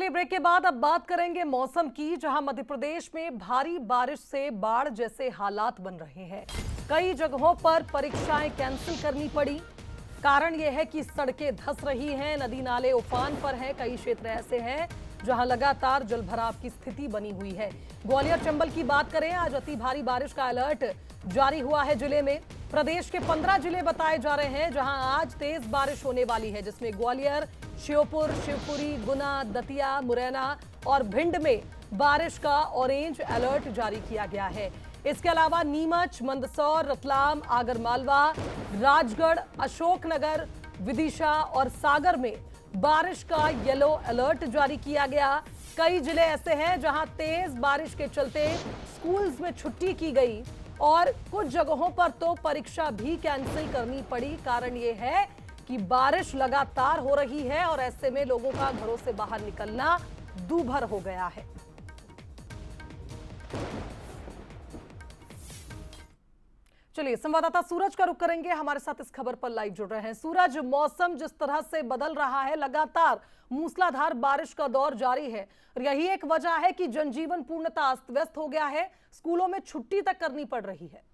चलिए ब्रेक के बाद अब बात करेंगे मौसम की, जहां मध्य प्रदेश में भारी बारिश से बाढ़ जैसे हालात बन रहे हैं। कई जगहों पर परीक्षाएं कैंसिल करनी पड़ी। कारण यह है कि सड़कें धंस रही हैं, नदी नाले उफान पर हैं। कई क्षेत्र ऐसे हैं जहां लगातार जलभराव की स्थिति बनी हुई है। ग्वालियर चंबल की बात करें, आज अति भारी बारिश का अलर्ट जारी हुआ है जिले में। प्रदेश के 15 जिले बताए जा रहे हैं जहां आज तेज बारिश होने वाली है, जिसमें ग्वालियर, श्योपुर, शिवपुरी, गुना, दतिया, मुरैना और भिंड में बारिश का ऑरेंज अलर्ट जारी किया गया है। इसके अलावा नीमच, मंदसौर, रतलाम, आगरमालवा, राजगढ़, अशोकनगर, विदिशा और सागर में बारिश का येलो अलर्ट जारी किया गया। कई जिले ऐसे हैं जहां तेज बारिश के चलते स्कूल्स में छुट्टी की गई और कुछ जगहों पर तो परीक्षा भी कैंसिल करनी पड़ी। कारण यह है कि बारिश लगातार हो रही है और ऐसे में लोगों का घरों से बाहर निकलना दूभर हो गया है। चलिए संवाददाता सूरज का रुख करेंगे, हमारे साथ इस खबर पर लाइव जुड़ रहे हैं। सूरज, मौसम जिस तरह से बदल रहा है, लगातार मूसलाधार बारिश का दौर जारी है और यही एक वजह है कि जनजीवन पूर्णतः अस्त व्यस्त हो गया है। स्कूलों में छुट्टी तक करनी पड़ रही है।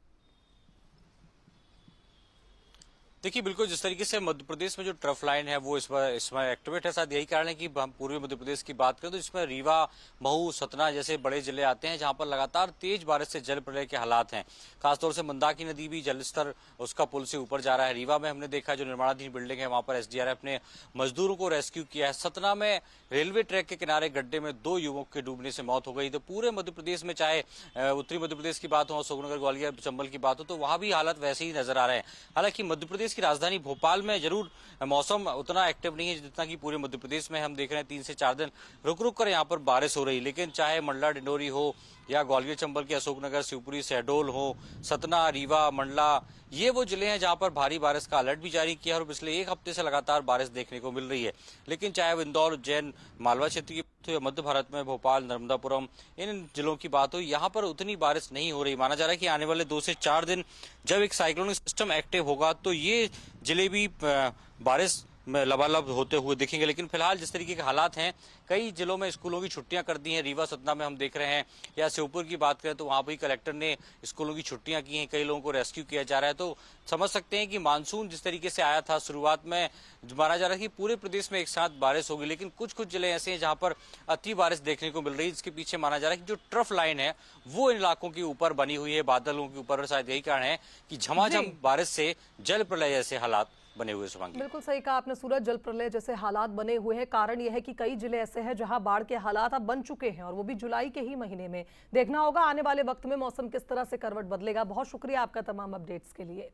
देखिए, बिल्कुल जिस तरीके से मध्य प्रदेश में जो ट्रफ लाइन है वो इसमें एक्टिवेट है, शायद यही कारण है कि हम पूर्वी मध्य प्रदेश की बात करें तो इसमें रीवा, महू, सतना जैसे बड़े जिले आते हैं जहां पर लगातार तेज बारिश से जल प्रलय के हालात हैं। खासतौर से मंदाकिनी नदी भी जलस्तर उसका पुल से ऊपर जा रहा है। रीवा में हमने देखा जो निर्माणाधीन बिल्डिंग है वहां पर एसडीआरएफ ने मजदूरों को रेस्क्यू किया है। सतना में रेलवे ट्रैक के किनारे गड्ढे में 2 युवकों के डूबने से मौत हो गई। तो पूरे मध्य प्रदेश में, चाहे उत्तरी मध्य प्रदेश की बात हो, अशोकनगर, ग्वालियर, चंबल की बात हो, तो वहां भी हालात वैसे ही नजर आ रहे हैं। हालांकि मध्य प्रदेश की राजधानी भोपाल में जरूर मौसम उतना एक्टिव नहीं है जितना कि पूरे मध्य प्रदेश में। हम देख रहे हैं 3 से 4 दिन रुक रुक कर यहाँ पर बारिश हो रही है, लेकिन चाहे मंडला, डिंडोरी हो या ग्वालियर चंबल के अशोकनगर, शिवपुरी, शहडोल हो, सतना, रीवा, मंडला, ये वो जिले हैं जहां पर भारी बारिश का अलर्ट भी जारी किया है और पिछले 1 हफ्ते से लगातार बारिश देखने को मिल रही है। लेकिन चाहे वो इंदौर, उज्जैन, मालवा क्षेत्र की, मध्य भारत में भोपाल, नर्मदापुरम, इन जिलों की बात हो, यहाँ पर उतनी बारिश नहीं हो रही। माना जा रहा है कि आने वाले 2 से 4 दिन जब एक साइक्लोनिक सिस्टम एक्टिव होगा तो ये जिले भी बारिश में लबालब होते हुए दिखेंगे। लेकिन फिलहाल जिस तरीके के हालात हैं, कई जिलों में स्कूलों की छुट्टियां कर दी हैं। रीवा, सतना में हम देख रहे हैं, या शिवपुर की बात करें तो वहां भी कलेक्टर ने स्कूलों की छुट्टियां की हैं, कई लोगों को रेस्क्यू किया जा रहा है। तो समझ सकते हैं कि मानसून जिस तरीके से आया था शुरुआत में, माना जा रहा है कि पूरे प्रदेश में एक साथ बारिश होगी, लेकिन कुछ कुछ जिले ऐसे हैं जहां पर अति बारिश देखने को मिल रही है। इसके पीछे माना जा रहा है कि जो ट्रफ लाइन है वो इन इलाकों के ऊपर बनी हुई है, बादलों के ऊपर। शायद यही कारण है कि झमाझम बारिश से जल प्रलय जैसे हालात बने हुए। शुभांगी, बिल्कुल सही कहा आपने सूरज, जल प्रलय जैसे हालात बने हुए हैं। कारण यह है कि कई जिले ऐसे हैं जहां बाढ़ के हालात अब बन चुके हैं और वो भी जुलाई के ही महीने में। देखना होगा आने वाले वक्त में मौसम किस तरह से करवट बदलेगा। बहुत शुक्रिया आपका तमाम अपडेट्स के लिए।